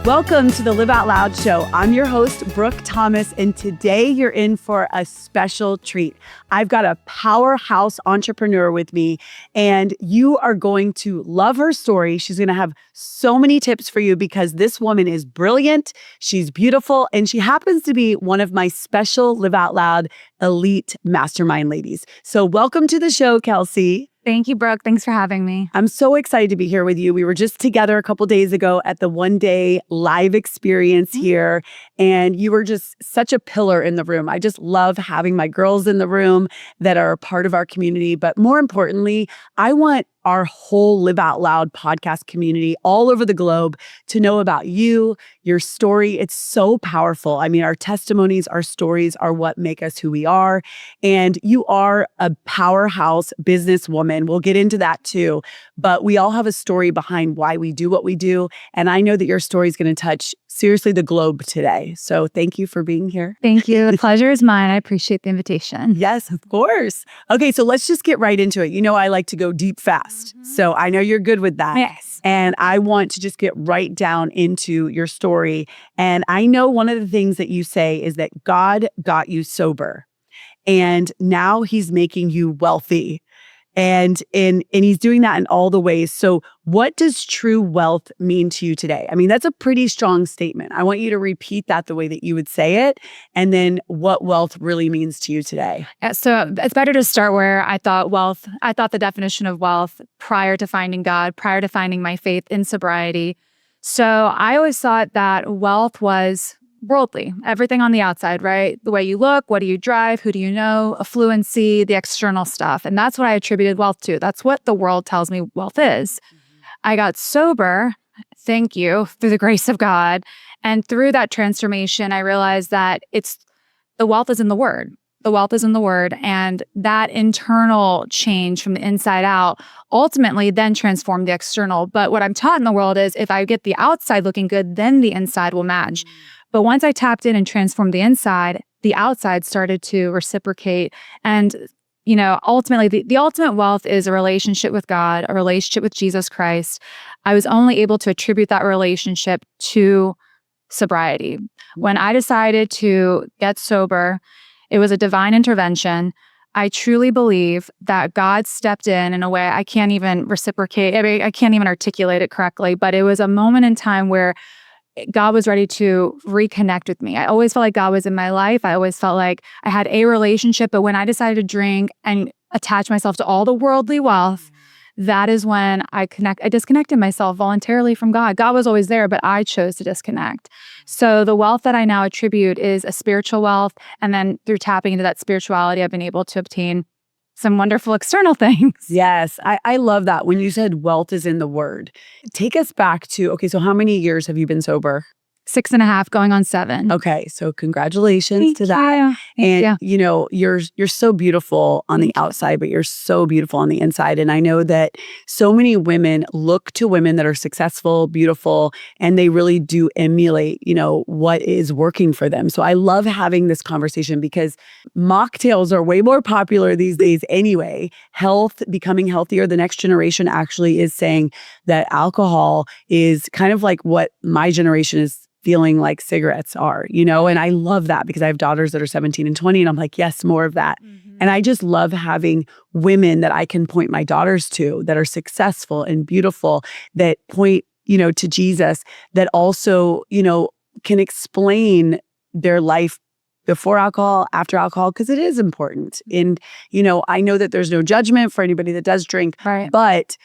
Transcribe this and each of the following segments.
Welcome to the Live Out Loud Show. I'm your host, Brooke Thomas, and today you're in for a special treat. I've got a powerhouse entrepreneur with me, and you are going to love her story. She's going to have so many tips for you because this woman is brilliant, she's beautiful, and she happens to be one of my special Live Out Loud elite mastermind ladies. So welcome to the show, Kelsey. Thank you, Brooke. Thanks for having me. I'm so excited to be here with you. We were just together a couple days ago at the one-day live experience here, and you were just such a pillar in the room. I just love having my girls in the room that are a part of our community. But more importantly, I want our whole Live Out Loud podcast community all over the globe to know about you, your story. It's so powerful. I mean, our testimonies, our stories are what make us who we are. And you are a powerhouse businesswoman. We'll get into that too. But we all have a story behind why we do what we do. And I know that your story is going to touch seriously the globe today. So thank you for being here. Thank you. The pleasure is mine. I appreciate the invitation. Yes, of course. Okay, so let's just get right into it. You know, I like to go deep fast. So I know you're good with that. Yes. And I want to just get right down into your story. And I know one of the things that you say is that God got you sober and now he's making you wealthy. And he's doing that in all the ways. So what does true wealth mean to you today? I mean, that's a pretty strong statement. I want you to repeat that the way that you would say it, and then what wealth really means to you today. Yeah, so it's better to start where I thought the definition of wealth prior to finding God, prior to finding my faith in sobriety. So I always thought that wealth was worldly, everything on the outside, right? The way you look, what do you drive, who do you know, affluency, the external stuff. And that's what I attributed wealth to. That's what the world tells me wealth is. I got sober, thank you, through the grace of God. And through that transformation, I realized that the wealth is in the Word. The wealth is in the Word. And that internal change from the inside out ultimately then transformed the external. But what I'm taught in the world is if I get the outside looking good, then the inside will match. But once I tapped in and transformed the inside, the outside started to reciprocate. And, you know, ultimately, the ultimate wealth is a relationship with God, a relationship with Jesus Christ. I was only able to attribute that relationship to sobriety. When I decided to get sober, it was a divine intervention. I truly believe that God stepped in a way I can't even reciprocate. I mean, I can't even articulate it correctly, but it was a moment in time where God was ready to reconnect with me. I always felt like God was in my life. I always felt like I had a relationship, but when I decided to drink and attach myself to all the worldly wealth, that is when I disconnected myself voluntarily from God. God was always there, but I chose to disconnect. So the wealth that I now attribute is a spiritual wealth. And then through tapping into that spirituality, I've been able to obtain some wonderful external things. Yes, I love that. When you said wealth is in the Word, take us back to, okay, so how many years have you been sober? 6.5 going on 7. Okay, so congratulations to that. Thank you know, you're so beautiful on the outside, but you're so beautiful on the inside. And I know that so many women look to women that are successful, beautiful, and they really do emulate, you know, what is working for them. So I love having this conversation because mocktails are way more popular these days anyway. Health, becoming healthier. The next generation actually is saying that alcohol is kind of like what my generation is feeling like cigarettes are, you know? And I love that because I have daughters that are 17 and 20 and I'm like, yes, more of that. And I just love having women that I can point my daughters to that are successful and beautiful, that point, you know, to Jesus, that also, you know, can explain their life before alcohol, after alcohol, because it is important. And, you know, I know that there's no judgment for anybody that does drink, but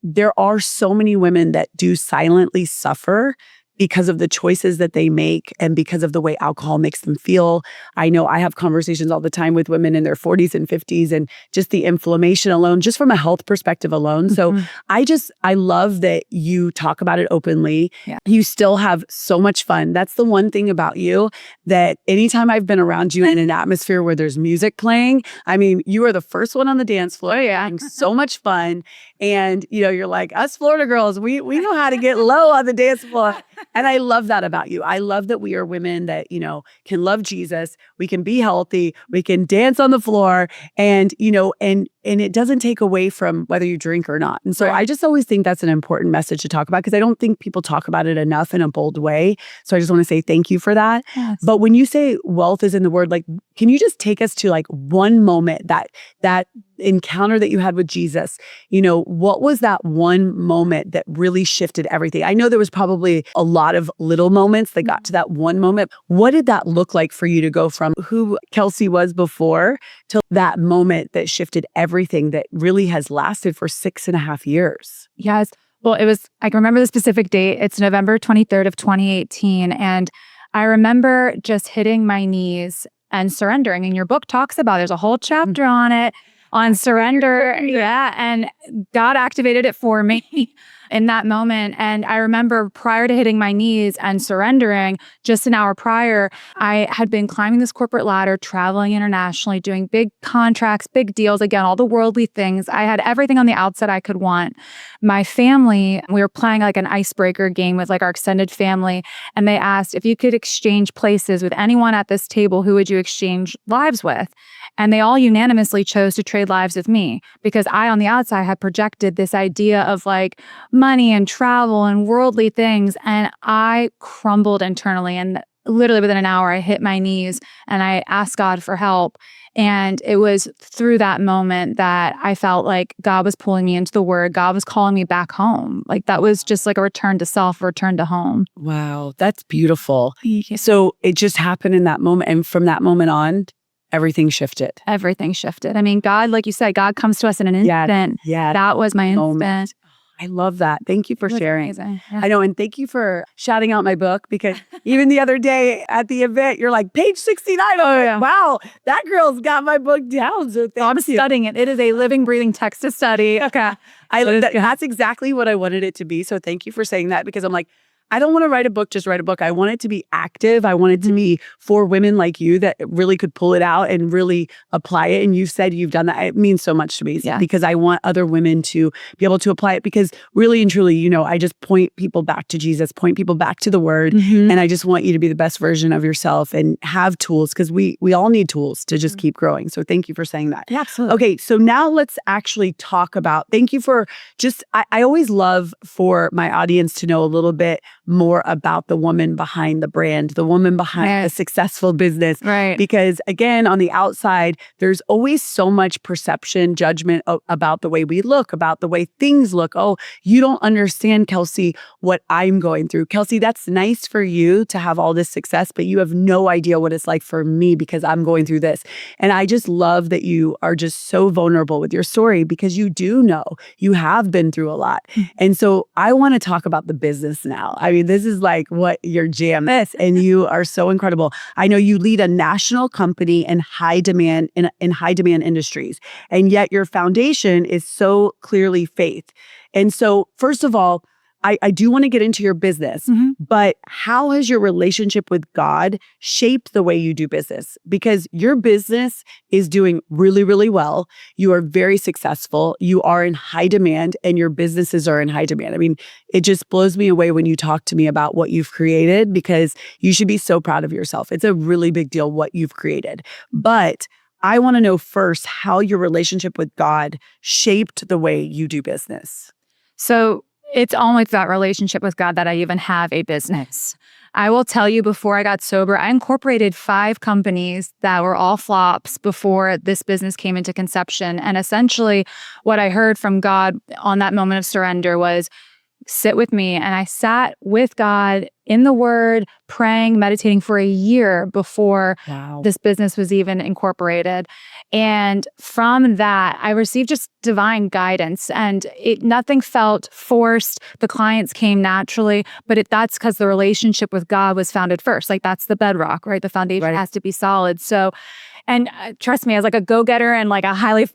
there are so many women that do silently suffer because of the choices that they make and because of the way alcohol makes them feel. I know I have conversations all the time with women in their 40s and 50s and just the inflammation alone, just from a health perspective alone. So I love that you talk about it openly. Yeah. You still have so much fun. That's the one thing about you, that anytime I've been around you in an atmosphere where there's music playing, I mean, you are the first one on the dance floor. Having so much fun. And, you know, you're like, us Florida girls, we know how to get low on the dance floor. And I love that about you. I love that we are women that, you know, can love Jesus. We can be healthy. We can dance on the floor. And, you know, and And it doesn't take away from whether you drink or not. And so I just always think that's an important message to talk about because I don't think people talk about it enough in a bold way. So I just want to say thank you for that. Yes. But when you say wealth is in the word, like, can you just take us to like one moment that encounter that you had with Jesus? What was that one moment that really shifted everything? I know there was probably a lot of little moments that got to that one moment. What did that look like for you to go from who Kelsey was before to that moment that shifted everything that really has lasted for 6.5 years? Yes. Well, I can remember the specific date. It's November 23rd of 2018. And I remember just hitting my knees and surrendering. And your book talks about, there's a whole chapter on it, on surrender. Yeah. And God activated it for me in that moment. And I remember prior to hitting my knees and surrendering, just an hour prior, I had been climbing this corporate ladder, traveling internationally, doing big contracts, big deals, again, all the worldly things. I had everything on the outside I could want. My family, we were playing like an icebreaker game with like our extended family. And they asked, if you could exchange places with anyone at this table, who would you exchange lives with? And they all unanimously chose to trade lives with me because I, on the outside, had projected this idea of like money and travel and worldly things. And I crumbled internally. And literally within an hour, I hit my knees and I asked God for help. And it was through that moment that I felt like God was pulling me into the Word. God was calling me back home. Like that was just like a return to self, a return to home. Wow, that's beautiful. So it just happened in that moment. And from that moment on, everything shifted. Everything shifted. I mean, God, like you said, God comes to us in an instant. Yeah. That was my instant. I love that. Thank you for sharing. Yeah. I know. And thank you for shouting out my book because even the other day at the event, you're like, page 69. Oh, yeah. Wow, that girl's got my book down. So I'm studying it. It is a living, breathing text to study. Okay. That's exactly what I wanted it to be. So thank you for saying that because I'm like, I don't want to write a book, just write a book. I want it to be active. I want it to be for women like you that really could pull it out and really apply it. And you've said you've done that. It means so much to me because I want other women to be able to apply it because really and truly, I just point people back to Jesus, point people back to the Word. And I just want you to be the best version of yourself and have tools because we all need tools to just keep growing. So thank you for saying that. Yeah, absolutely. Okay, so now let's actually talk about, thank you for just, I always love for my audience to know a little bit more about the woman behind the brand, the woman behind the successful business. Right. Because again, on the outside, there's always so much perception, judgment about the way we look, about the way things look. Oh, you don't understand, Kelsey, what I'm going through. Kelsey, that's nice for you to have all this success, but you have no idea what it's like for me because I'm going through this. And I just love that you are just so vulnerable with your story because you do know you have been through a lot. And so I want to talk about the business now. I mean, this is like what your jam is, and you are so incredible. I know you lead a national company in high demand industries, and yet your foundation is so clearly faith. And so, first of all, I do want to get into your business, but how has your relationship with God shaped the way you do business? Because your business is doing really, really well. You are very successful. You are in high demand and your businesses are in high demand. I mean, it just blows me away when you talk to me about what you've created because you should be so proud of yourself. It's a really big deal what you've created. But I want to know first how your relationship with God shaped the way you do business. So it's only that relationship with God that I even have a business. I will tell you, before I got sober, I incorporated 5 companies that were all flops before this business came into conception. And essentially, what I heard from God on that moment of surrender was, sit with me. And I sat with God in the Word, praying, meditating for a year before this business was even incorporated. And from that, I received just divine guidance, and nothing felt forced. The clients came naturally, but that's because the relationship with God was founded first. Like that's the bedrock, right? The foundation has to be solid. So, and trust me, as like a go-getter and like a highly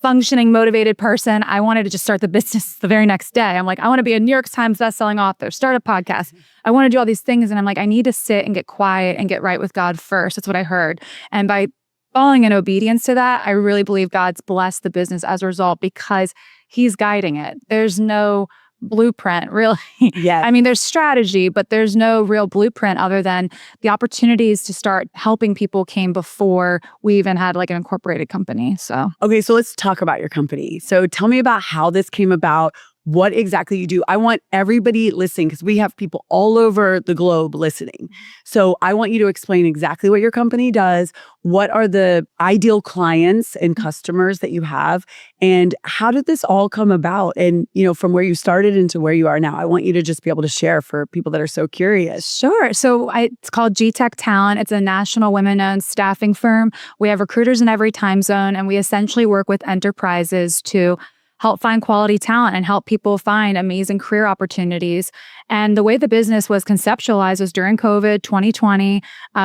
functioning, motivated person, I wanted to just start the business the very next day. I'm like, I want to be a New York Times bestselling author, start a podcast. I want to do all these things. And I'm like, I need to sit and get quiet and get right with God first. That's what I heard. And by falling in obedience to that, I really believe God's blessed the business as a result because He's guiding it. There's no blueprint, really. Yes. I mean, there's strategy, but there's no real blueprint other than the opportunities to start helping people came before we even had like an incorporated company. So, Okay, so let's talk about your company. So tell me about how this came about, what exactly you do. I want everybody listening because we have people all over the globe listening. So I want you to explain exactly what your company does, what are the ideal clients and customers that you have, and how did this all come about? And, from where you started into where you are now, I want you to just be able to share for people that are so curious. sure. So it's called G Tec Talent. It's a national women-owned staffing firm. We have recruiters in every time zone, and we essentially work with enterprises to help find quality talent and help people find amazing career opportunities. And the way the business was conceptualized was during COVID 2020.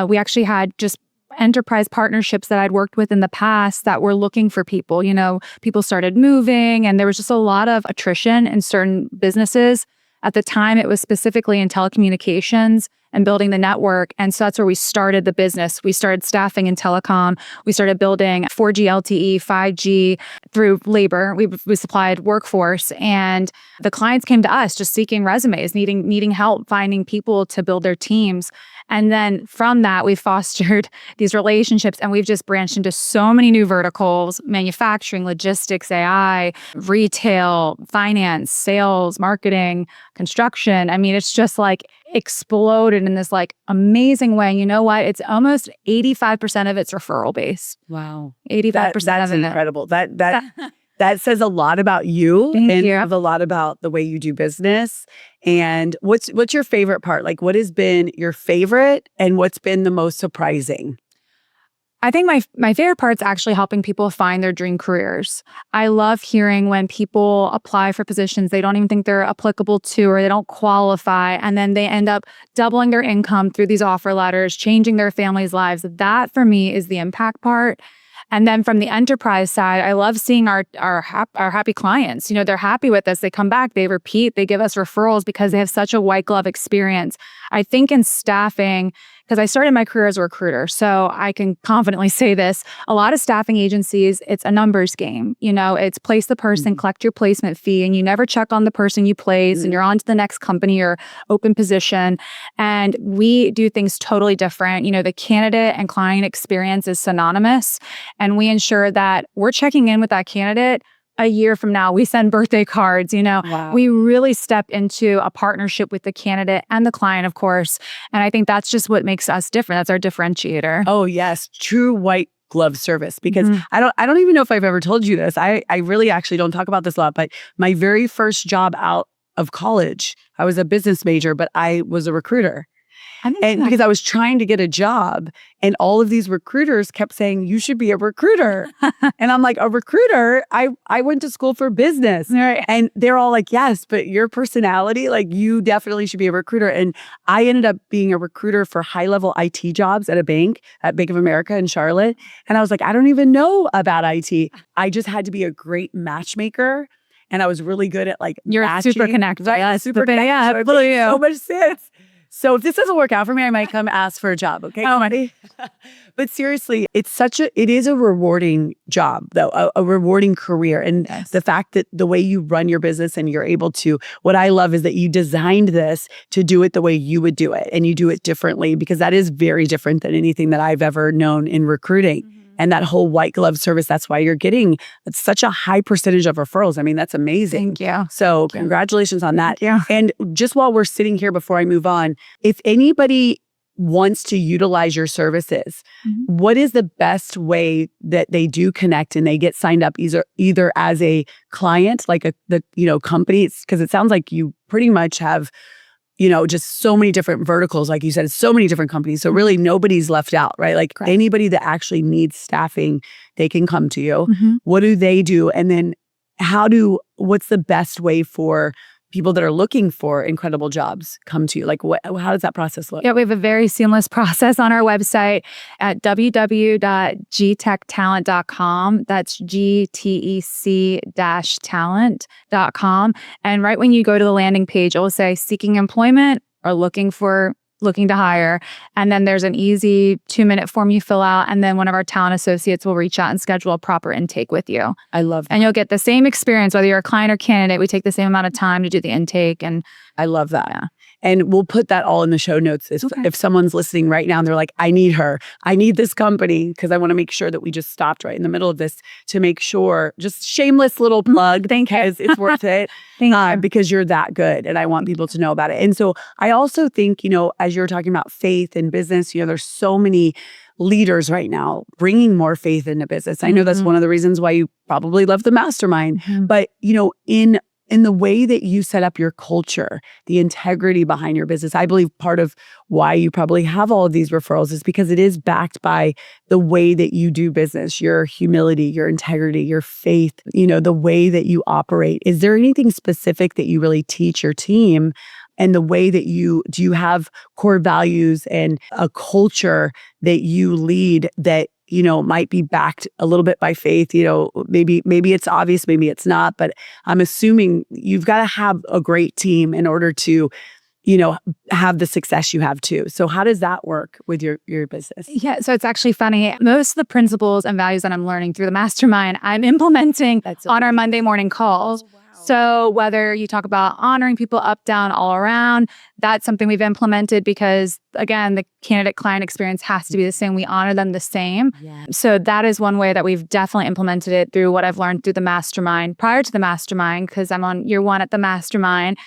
We actually had just enterprise partnerships that I'd worked with in the past that were looking for people. People started moving, and there was just a lot of attrition in certain businesses. At the time, it was specifically in telecommunications and building the network. And so that's where we started the business. We started staffing in telecom. We started building 4G LTE, 5G through labor. We supplied workforce, and the clients came to us just seeking resumes, needing help finding people to build their teams. And then from that, we fostered these relationships, and we've just branched into so many new verticals: manufacturing, logistics, AI, retail, finance, sales, marketing, construction. I mean, it's just like exploded in this like amazing way. And you know what? It's almost 85% of it's referral based. Wow. 85% That's of it. incredible. That says a lot about you Thank and you. a lot about the way you do business. And what's your favorite part? Like, what has been your favorite and what's been the most surprising? I think my favorite part's actually helping people find their dream careers. I love hearing when people apply for positions they don't even think they're applicable to, or they don't qualify, and then they end up doubling their income through these offer letters, changing their families' lives. That for me is the impact part. And then from the enterprise side, I love seeing our happy clients. They're happy with us. They come back, they repeat, they give us referrals because they have such a white glove experience. I think in staffing, because I started my career as a recruiter, so I can confidently say this, a lot of staffing agencies, it's a numbers game. It's place the person, collect your placement fee, and you never check on the person you place, and you're on to the next company or open position. And we do things totally different. The candidate and client experience is synonymous, and we ensure that we're checking in with that candidate a year from now. We send birthday cards, Wow. We really step into a partnership with the candidate and the client, of course. And I think that's just what makes us different. That's our differentiator. Oh, yes. True white glove service. Because I don't even know if I've ever told you this. I really actually don't talk about this a lot, but my very first job out of college, I was a business major, but I was a recruiter. And because I was trying to get a job, and all of these recruiters kept saying, you should be a recruiter. And I'm like, a recruiter? I went to school for business. Right. And they're all like, yes, but your personality, like you definitely should be a recruiter. And I ended up being a recruiter for high-level IT jobs at a bank, at Bank of America in Charlotte. And I was like, I don't even know about IT. I just had to be a great matchmaker. And I was really good at like You're matching. super connected. Right? Yeah, Super connected. yeah, So it absolutely. makes so much sense. So if this doesn't work out for me, I might come ask for a job. Okay. Oh my. But seriously, it is a rewarding job though, a rewarding career. And Yes. the fact that the way you run your business and you're able to, what I love is that you designed this to do it the way you would do it, and you do it differently, because that is very different than anything that I've ever known in recruiting. And that whole white glove service, that's why you're getting such a high percentage of referrals. I mean, that's amazing. Thank you. So congratulations on that. Thank you. And just while we're sitting here before I move on, if anybody wants to utilize your services, what is the best way that they do connect and they get signed up either as a client, like the company? Because it sounds like you pretty much have just so many different verticals. Like you said, it's so many different companies. So really nobody's left out, right? Like Correct. Anybody that actually needs staffing, they can come to you. Mm-hmm. What do they do? And then what's the best way for people that are looking for incredible jobs come to you? Like how does that process look? Yeah, we have a very seamless process on our website at www.gtectalent.com. That's GTEC-talent.com. And right when you go to the landing page, it will say seeking employment or looking for looking to hire. And then there's an easy 2-minute form you fill out. And then one of our talent associates will reach out and schedule a proper intake with you. I love that. And you'll get the same experience, whether you're a client or candidate. We take the same amount of time to do the intake. And I love that. Yeah. And we'll put that all in the show notes. If someone's listening right now and they're like, I need her, I need this company, because I want to make sure that we just stopped right in the middle of this to make sure, just shameless little plug, because it's worth it. Because you're that good and I want people to know about it. And so I also think, as you're talking about faith in business, there's so many leaders right now bringing more faith into business. I know that's one of the reasons why you probably love the mastermind, but in the way that you set up your culture, the integrity behind your business, I believe part of why you probably have all of these referrals is because it is backed by the way that you do business, your humility, your integrity, your faith, the way that you operate. Is there anything specific that you really teach your team? And the way that do you have core values and a culture that you lead that might be backed a little bit by faith? Maybe it's obvious, maybe it's not, but I'm assuming you've got to have a great team in order to, have the success you have too. So how does that work with your business? Yeah, so it's actually funny. Most of the principles and values that I'm learning through the mastermind, I'm implementing on our Monday morning calls. So whether you talk about honoring people up, down, all around, that's something we've implemented because, again, the candidate client experience has to be the same. We honor them the same. Yeah. So that is one way that we've definitely implemented it through what I've learned through the mastermind. Prior to the mastermind, because I'm on year 1 at the mastermind,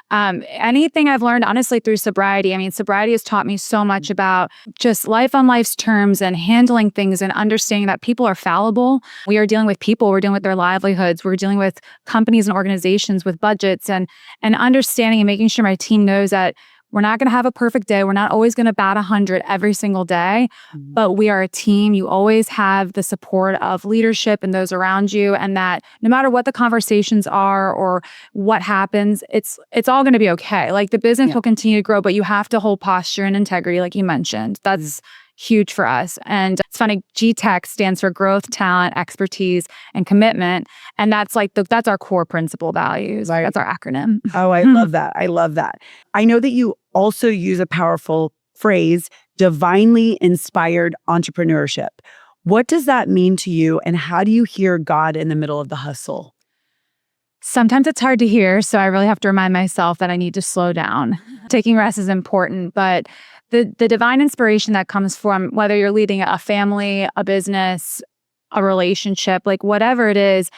anything I've learned, honestly, through sobriety. I mean, sobriety has taught me so much about just life on life's terms and handling things and understanding that people are fallible. We are dealing with people. We're dealing with their livelihoods. We're dealing with companies and organizations with budgets and understanding and making sure my team knows that we're not going to have a perfect day. We're not always going to bat 100 every single day, but we are a team. You always have the support of leadership and those around you, and that no matter what the conversations are or what happens, it's all going to be okay. Like the business will continue to grow, but you have to hold posture and integrity, like you mentioned. That's huge for us. And it's funny, G Tec stands for growth, talent, expertise, and commitment. And that's that's our core principle values. Right. That's our acronym. Oh, I love that. I love that. I know that you also use a powerful phrase, divinely inspired entrepreneurship. What does that mean to you? And how do you hear God in the middle of the hustle? Sometimes it's hard to hear. So I really have to remind myself that I need to slow down. Taking rest is important, but the divine inspiration that comes from whether you're leading a family, a business, a relationship, like whatever it is,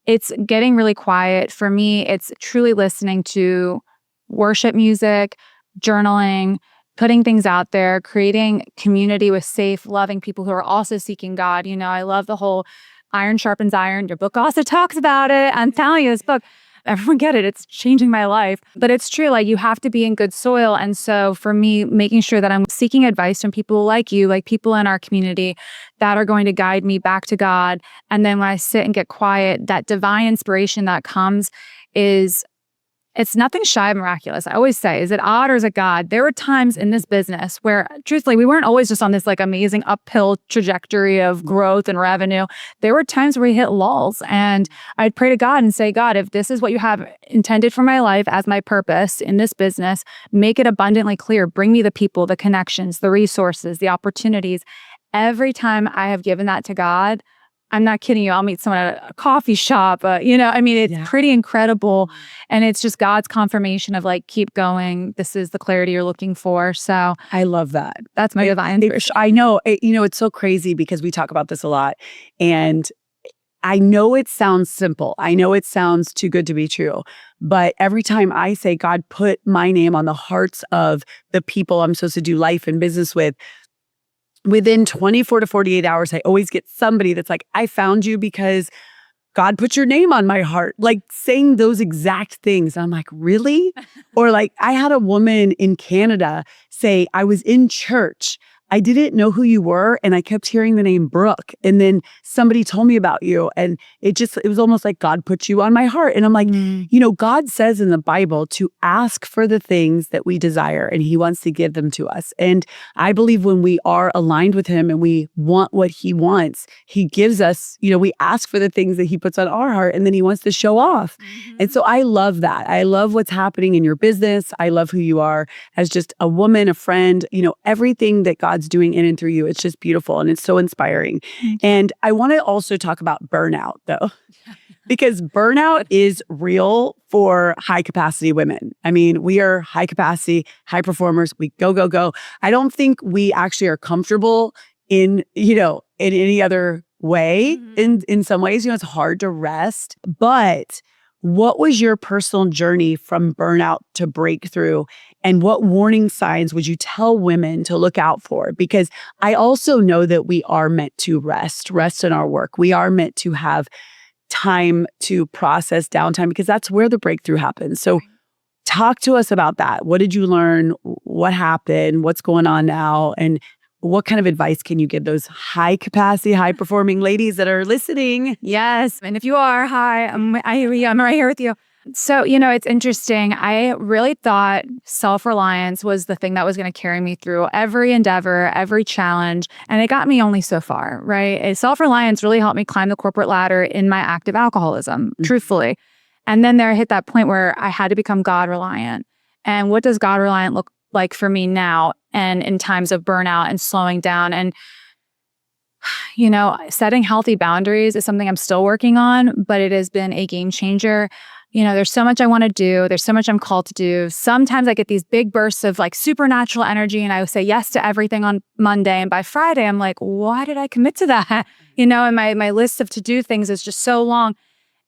it's getting really quiet. For me, it's truly listening to worship music, journaling, putting things out there, creating community with safe, loving people who are also seeking God. I love the whole iron sharpens iron. Your book also talks about it. I'm telling you, this book, everyone get it. It's changing my life. But it's true. Like you have to be in good soil. And so for me, making sure that I'm seeking advice from people like you, like people in our community that are going to guide me back to God. And then when I sit and get quiet, that divine inspiration that comes it's nothing shy of miraculous. I always say, is it odd or is it God? There were times in this business where, truthfully, we weren't always just on this like amazing uphill trajectory of growth and revenue. There were times where we hit lulls, and I'd pray to God and say, God, if this is what you have intended for my life as my purpose in this business, make it abundantly clear. Bring me the people, the connections, the resources, the opportunities. Every time I have given that to God, I'm not kidding you. I'll meet someone at a coffee shop. It's pretty incredible. And it's just God's confirmation of like, keep going. This is the clarity you're looking for. So I love that. That's my divine inspiration. I know. It's so crazy because we talk about this a lot. And I know it sounds simple. I know it sounds too good to be true. But every time I say, God, put my name on the hearts of the people I'm supposed to do life and business with, within 24 to 48 hours, I always get somebody that's like, I found you because God put your name on my heart, like saying those exact things. I'm like, really? Or like I had a woman in Canada say, I was in church. I didn't know who you were. And I kept hearing the name Brooke. And then somebody told me about you. And it was almost like God put you on my heart. And I'm like, God says in the Bible to ask for the things that we desire, and he wants to give them to us. And I believe when we are aligned with him and we want what he wants, he gives us, we ask for the things that he puts on our heart, and then he wants to show off. And so I love that. I love what's happening in your business. I love who you are as just a woman, a friend, everything that God's doing in and through you. It's just beautiful and it's so inspiring. And I want to also talk about burnout though, because burnout is real for high capacity women. I mean, we are high capacity, high performers. We go, go, go. I don't think we actually are comfortable in any other way. In some ways, it's hard to rest. But what was your personal journey from burnout to breakthrough? And what warning signs would you tell women to look out for? Because I also know that we are meant to rest in our work. We are meant to have time to process downtime, because that's where the breakthrough happens. So talk to us about that. What did you learn? What happened? What's going on now? And what kind of advice can you give those high capacity, high performing ladies that are listening? Yes. And if you are, hi, I'm right here with you. So, it's interesting. I really thought self-reliance was the thing that was going to carry me through every endeavor, every challenge. And it got me only so far, right? Self-reliance really helped me climb the corporate ladder in my active alcoholism, truthfully. And then there I hit that point where I had to become God-reliant. And what does God-reliant look like for me now and in times of burnout and slowing down? And setting healthy boundaries is something I'm still working on, but it has been a game changer. There's so much I want to do. There's so much I'm called to do. Sometimes I get these big bursts of like supernatural energy and I would say yes to everything on Monday. And by Friday, I'm like, why did I commit to that? And my list of to-do things is just so long.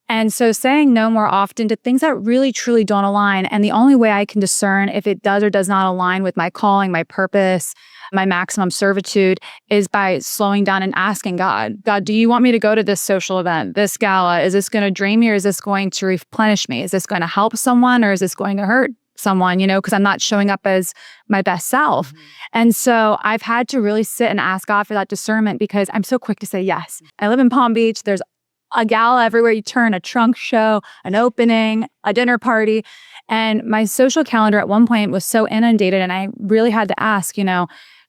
And so saying no more often to things that really, truly don't align. And the only way I can discern if it does or does not align with my calling, my purpose, my maximum servitude is by slowing down and asking God, do you want me to go to this social event, this gala? Is this going to drain me or is this going to replenish me? Is this going to help someone or is this going to hurt someone, because I'm not showing up as my best self. And so I've had to really sit and ask God for that discernment because I'm so quick to say yes. I live in Palm Beach. There's a gala everywhere you turn, a trunk show, an opening, a dinner party. And my social calendar at one point was so inundated and I really had to ask,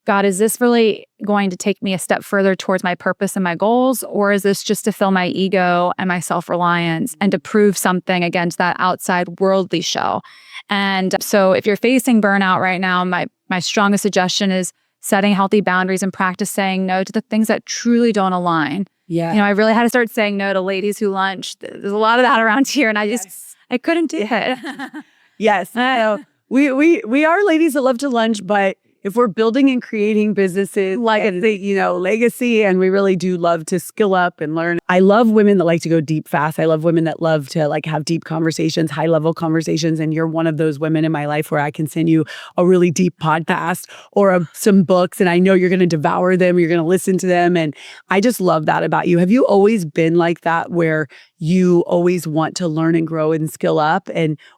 God, is this really going to take me a step further towards my purpose and my goals? Or is this just to fill my ego and my self-reliance and to prove something against that outside worldly show? And so if you're facing burnout right now, my strongest suggestion is setting healthy boundaries and practice saying no to the things that truly don't align. Yeah. I really had to start saying no to ladies who lunch. There's a lot of that around here. And I couldn't do it. Yes. We are ladies that love to lunch, but if we're building and creating businesses, legacy, and we really do love to skill up and learn. I love women that like to go deep fast. I love women that love to have deep conversations, high level conversations. And you're one of those women in my life where I can send you a really deep podcast or some books, and I know you're going to devour them. You're going to listen to them. And I just love that about you. Have you always been like that where you always want to learn and grow and skill up?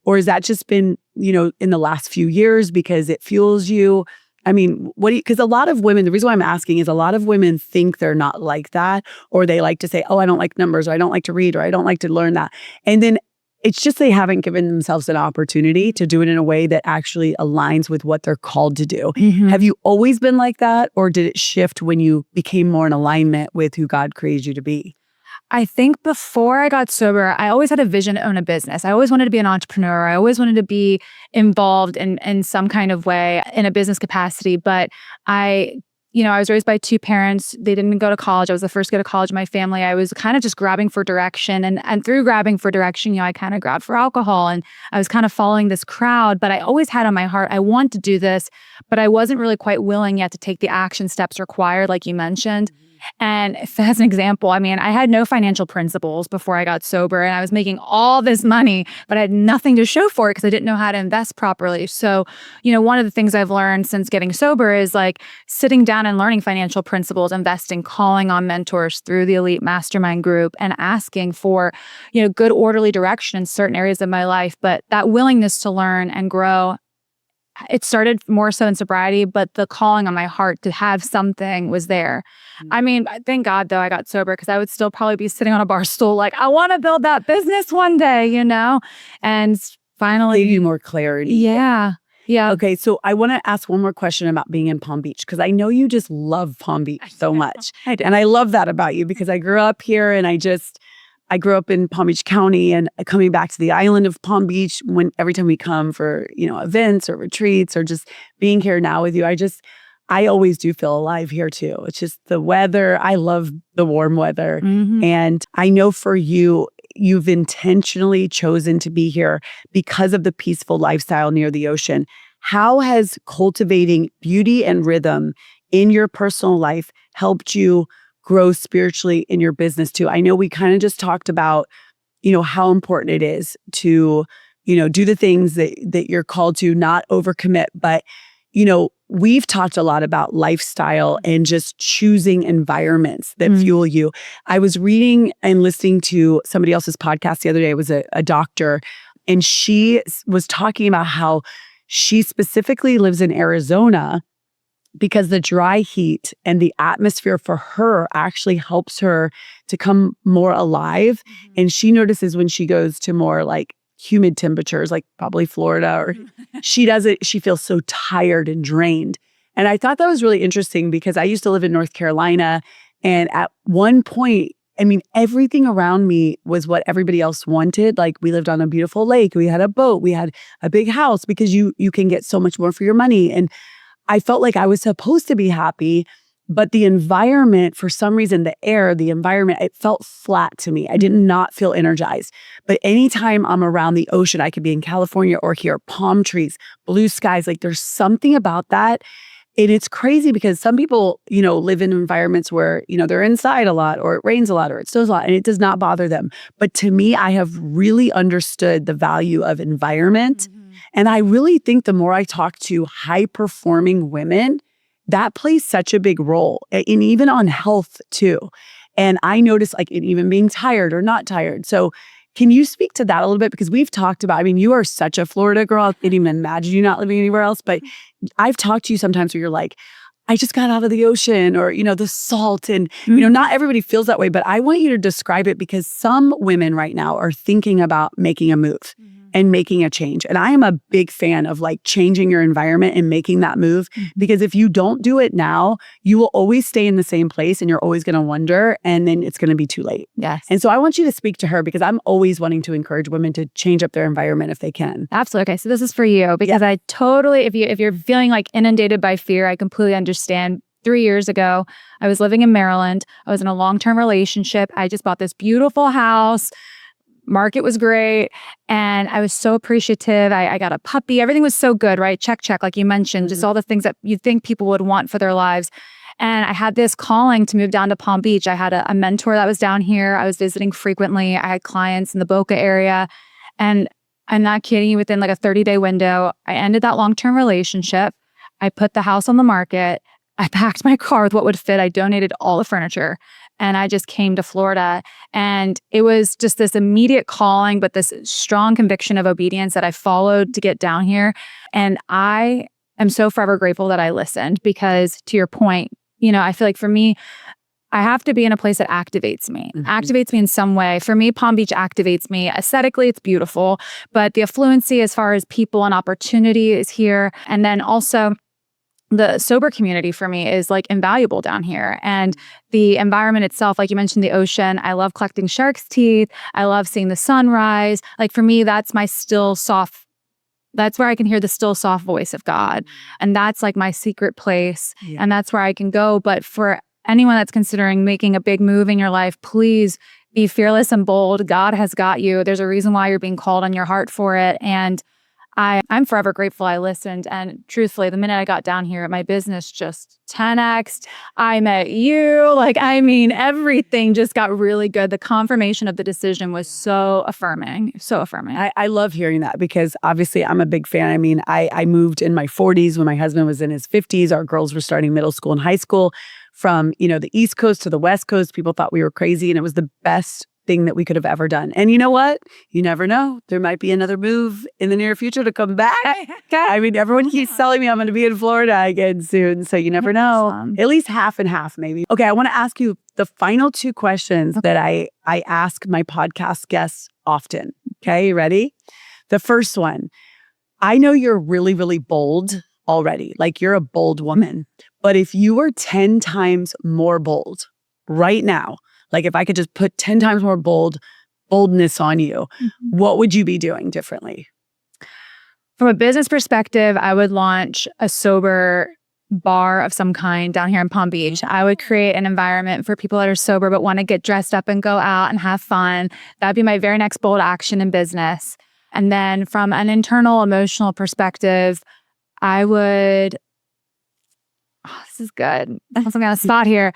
Or has that just been, in the last few years because it fuels you? I mean, because a lot of women, the reason why I'm asking is a lot of women think they're not like that, or they like to say, oh, I don't like numbers, or I don't like to read, or I don't like to learn that. And then it's just they haven't given themselves an opportunity to do it in a way that actually aligns with what they're called to do. Have you always been like that, or did it shift when you became more in alignment with who God created you to be? I think before I got sober, I always had a vision to own a business. I always wanted to be an entrepreneur. I always wanted to be involved in some kind of way in a business capacity. But I was raised by two parents. They didn't go to college. I was the first to go to college in my family. I was kind of just grabbing for direction. And through grabbing for direction, I kind of grabbed for alcohol. And I was kind of following this crowd. But I always had on my heart, I want to do this. But I wasn't really quite willing yet to take the action steps required, like you mentioned. And as an example, I had no financial principles before I got sober and I was making all this money, but I had nothing to show for it because I didn't know how to invest properly. So, one of the things I've learned since getting sober is sitting down and learning financial principles, investing, calling on mentors through the elite mastermind group and asking for, good orderly direction in certain areas of my life. But that willingness to learn and grow it started more so in sobriety, but the calling on my heart to have something was there. I mean, thank God though I got sober, because I would still probably be sitting on a bar stool like, I want to build that business one day, And finally, gave you more clarity. Yeah. Okay, so I want to ask one more question about being in Palm Beach, because I know you just love Palm Beach so much. I do. And I love that about you, because I grew up here and I grew up in Palm Beach County, and coming back to the island of Palm Beach every time we come for, events or retreats or just being here now with you, I always do feel alive here too. It's just the weather. I love the warm weather. Mm-hmm. And I know for you, you've intentionally chosen to be here because of the peaceful lifestyle near the ocean. How has cultivating beauty and rhythm in your personal life helped you grow spiritually in your business too? I know we kind of just talked about, how important it is to, do the things that you're called to, not overcommit. But, we've talked a lot about lifestyle and just choosing environments that fuel you. I was reading and listening to somebody else's podcast the other day. It was a doctor, and she was talking about how she specifically lives in Arizona because the dry heat and the atmosphere for her actually helps her to come more alive. And she notices when she goes to more like humid temperatures, like probably Florida, or she feels so tired and drained. And I thought that was really interesting, because I used to live in North Carolina. And at one point, I mean, everything around me was what everybody else wanted. Like, we lived on a beautiful lake. We had a boat. We had a big house, because you can get so much more for your money. And I felt like I was supposed to be happy, but the environment, for some reason, the environment, it felt flat to me. I did not feel energized. But anytime I'm around the ocean, I could be in California or here, palm trees, blue skies, like there's something about that. And it's crazy, because some people, live in environments where, they're inside a lot, or it rains a lot, or it snows a lot, and it does not bother them. But to me, I have really understood the value of environment. And I really think the more I talk to high-performing women, that plays such a big role, and even on health too. And I notice, like, in even being tired or not tired. So can you speak to that a little bit? Because we've talked about, you are such a Florida girl. I can't even imagine you not living anywhere else. But I've talked to you sometimes where you're like, I just got out of the ocean, or, the salt. And, not everybody feels that way. But I want you to describe it, because some women right now are thinking about making a move and making a change. And I am a big fan of like changing your environment and making that move, because if you don't do it now, you will always stay in the same place, and you're always going to wonder, and then it's going to be too late. Yes. And so I want you to speak to her, because I'm always wanting to encourage women to change up their environment if they can. Absolutely. Okay. So this is for you, because I totally, if you're feeling like inundated by fear, I completely understand. 3 years ago, I was living in Maryland. I was in a long-term relationship. I just bought this beautiful house. Market was great. And I was so appreciative. I got a puppy. Everything was so good, right? Check, like you mentioned, just all the things that you think people would want for their lives. And I had this calling to move down to Palm Beach. I had a mentor that was down here. I was visiting frequently. I had clients in the Boca area. And I'm not kidding you, within like a 30-day window, I ended that long-term relationship. I put the house on the market. I packed my car with what would fit. I donated all the furniture, and I just came to Florida. And it was just this immediate calling, but this strong conviction of obedience that I followed to get down here. And I am so forever grateful that I listened, because to your point, I feel like for me, I have to be in a place that activates me, activates me in some way. For me, Palm Beach activates me. Aesthetically, it's beautiful, but the affluency as far as people and opportunity is here. And then also, the sober community for me is like invaluable down here. And the environment itself, like you mentioned, the ocean, I love collecting shark's teeth. I love seeing the sunrise. Like for me, that's my that's where I can hear the still soft voice of God. And that's like my secret place. Yeah. And that's where I can go. But for anyone that's considering making a big move in your life, please be fearless and bold. God has got you. There's a reason why you're being called on your heart for it. And I'm forever grateful I listened. And truthfully, the minute I got down here, my business just 10x'd. I met you. Everything just got really good. The confirmation of the decision was so affirming, so affirming. I love hearing that, because obviously I'm a big fan. I moved in my 40s when my husband was in his 50s. Our girls were starting middle school and high school. From, the East Coast to the West Coast, people thought we were crazy, and it was the best thing that we could have ever done. And you know what? You never know. There might be another move in the near future to come back. I mean, everyone keeps telling me I'm going to be in Florida again soon. So you never know. Awesome. At least half and half, maybe. Okay, I want to ask you the final two questions that I ask my podcast guests often. Okay, you ready? The first one, I know you're really, really bold already. Like you're a bold woman. But if you were 10 times more bold right now, like if I could just put 10 times more boldness on you, what would you be doing differently? From a business perspective, I would launch a sober bar of some kind down here in Palm Beach. I would create an environment for people that are sober but want to get dressed up and go out and have fun. That'd be my very next bold action in business. And then from an internal emotional perspective, I would, this is good. I'm on a spot here.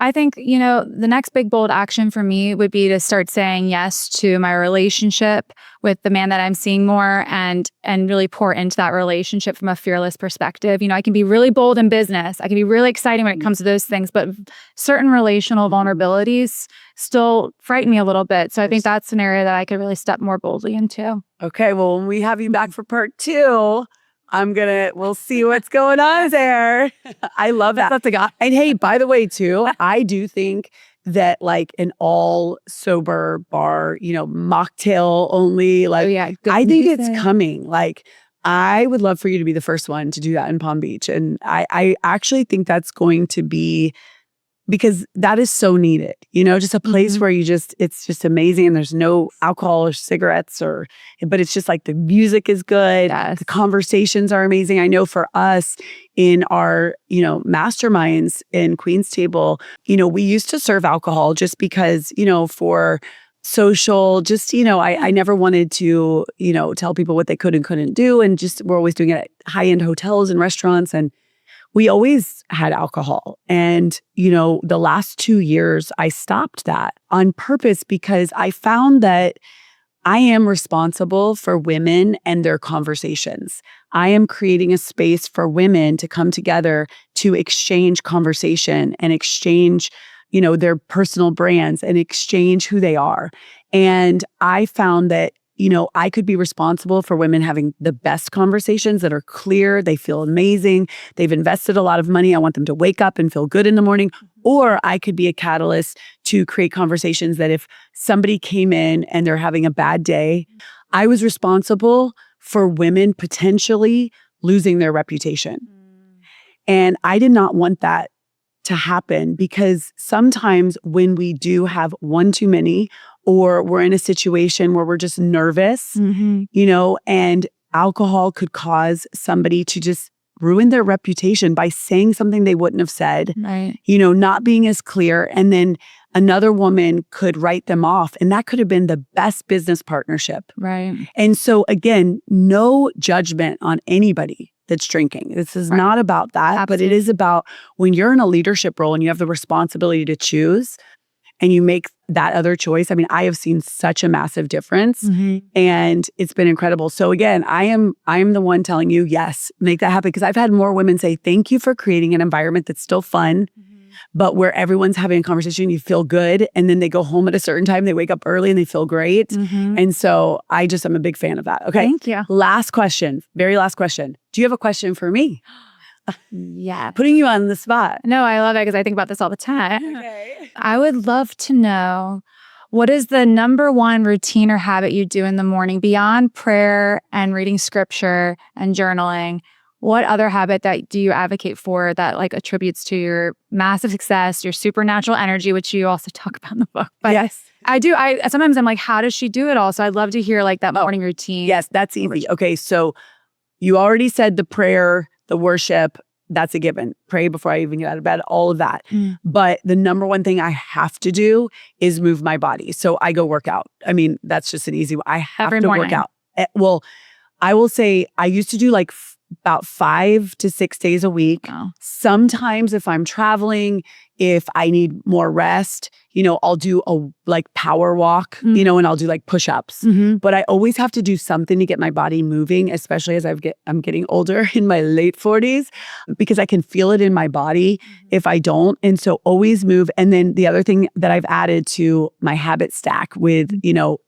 I think, the next big bold action for me would be to start saying yes to my relationship with the man that I'm seeing more and really pour into that relationship from a fearless perspective. I can be really bold in business. I can be really exciting when it comes to those things, but certain relational vulnerabilities still frighten me a little bit. So I think that's an area that I could really step more boldly into. Okay, well, when we have you back for part 2, we'll see what's going on there. I love that. That's a guy. And hey, by the way, too, I do think that like an all sober bar, mocktail only, like, I think it's coming. Like, I would love for you to be the first one to do that in Palm Beach. And I actually think that's going to be, because that is so needed, just a place where it's just amazing. And there's no alcohol or cigarettes but it's just like the music is good. Yes. The conversations are amazing. I know for us in our, masterminds in Queen's Table, we used to serve alcohol just because, for social, just, I never wanted to, tell people what they could and couldn't do. And just, we're always doing it at high-end hotels and restaurants. And we always had alcohol. And, the last 2 years, I stopped that on purpose because I found that I am responsible for women and their conversations. I am creating a space for women to come together to exchange conversation and exchange, their personal brands and exchange who they are. And I found that I could be responsible for women having the best conversations that are clear. They feel amazing. They've invested a lot of money. I want them to wake up and feel good in the morning. Or I could be a catalyst to create conversations that if somebody came in and they're having a bad day, I was responsible for women potentially losing their reputation. And I did not want that to happen because sometimes when we do have one too many, or we're in a situation where we're just nervous, and alcohol could cause somebody to just ruin their reputation by saying something they wouldn't have said, right? Not being as clear. And then another woman could write them off. And that could have been the best business partnership. Right. And so again, no judgment on anybody that's drinking. This is not about that, Absolutely. But it is about when you're in a leadership role and you have the responsibility to choose, and you make that other choice. I mean, I have seen such a massive difference and it's been incredible. So again, I am the one telling you, yes, make that happen. Because I've had more women say, thank you for creating an environment that's still fun, but where everyone's having a conversation, you feel good. And then they go home at a certain time, they wake up early and they feel great. And so I'm a big fan of that. Okay. Thank you. Last question, very last question. Do you have a question for me? Yeah. Putting you on the spot. No, I love it because I think about this all the time. Okay. I would love to know, what is the number one routine or habit you do in the morning beyond prayer and reading scripture and journaling? What other habit that do you advocate for that like attributes to your massive success, your supernatural energy, which you also talk about in the book? But yes. I do. Sometimes I'm like, how does she do it all? So I'd love to hear like that morning routine. Yes, that's easy. Okay, so you already said the prayer, the worship, that's a given. Pray before I even get out of bed, all of that. But the number one thing I have to do is move my body. So I go work out. I mean, that's just an easy one. I have Every to morning. work out. Well, I will say I used to do like about 5 to 6 days a week. Oh. Sometimes if I'm traveling, If I need more rest, I'll do a like power walk, and I'll do like push-ups. But I always have to do something to get my body moving, especially as I'm getting older in my late 40s, because I can feel it in my body if I don't. And so always move. And then the other thing that I've added to my habit stack with,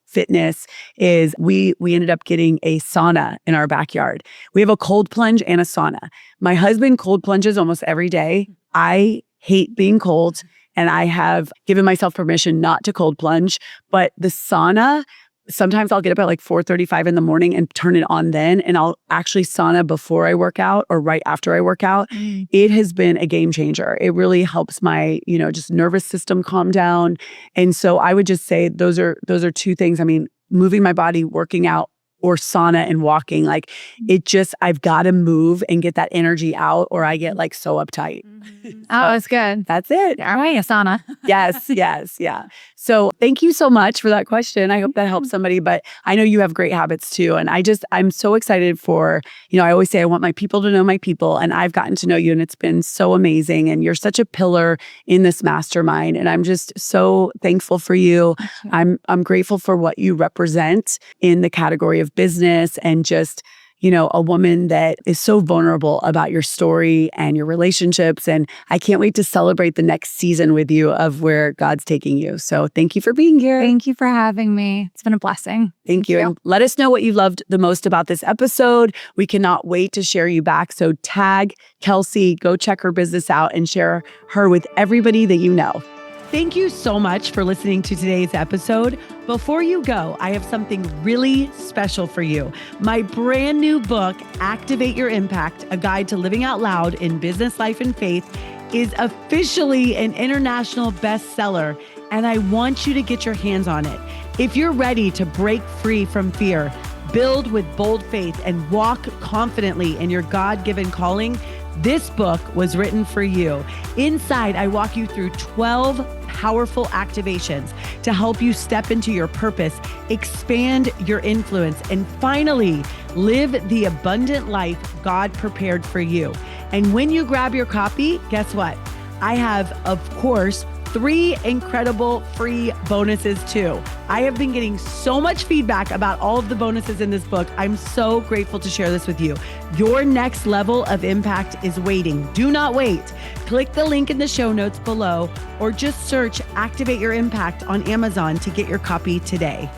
fitness is we ended up getting a sauna in our backyard. We have a cold plunge and a sauna. My husband cold plunges almost every day. I hate being cold, and I have given myself permission not to cold plunge. But the sauna, sometimes I'll get up at like 4:35 in the morning and turn it on then, and I'll actually sauna before I work out or right after I work out. It has been a game changer. It really helps my, just nervous system calm down. And so I would just say those are two things. I mean, moving my body, working out, or sauna and walking, like I've got to move and get that energy out, or I get like so uptight. Oh, it's good. That's it. All right, a sauna. Yes. Yeah. So thank you so much for that question. I hope that helps somebody, but I know you have great habits too. And I'm so excited for, I always say I want my people to know my people, and I've gotten to know you, and it's been so amazing. And you're such a pillar in this mastermind. And I'm just so thankful for you. I'm grateful for what you represent in the category of business, and just, a woman that is so vulnerable about your story and your relationships. And I can't wait to celebrate the next season with you of where God's taking you. So thank you for being here. Thank you for having me. It's been a blessing. Thank you. And let us know what you loved the most about this episode. We cannot wait to share you back. So tag Kelsey, go check her business out, and share her with everybody that you know. Thank you so much for listening to today's episode. Before you go, I have something really special for you. My brand new book, Activate Your Impact, A Guide to Living Out Loud in Business, Life, and Faith, is officially an international bestseller, and I want you to get your hands on it. If you're ready to break free from fear, build with bold faith, and walk confidently in your God-given calling, this book was written for you. Inside, I walk you through 12 powerful activations to help you step into your purpose, expand your influence, and finally live the abundant life God prepared for you. And when you grab your copy, guess what? I have, of course, 3 incredible free bonuses too. I have been getting so much feedback about all of the bonuses in this book. I'm so grateful to share this with you. Your next level of impact is waiting. Do not wait. Click the link in the show notes below, or just search Activate Your Impact on Amazon to get your copy today.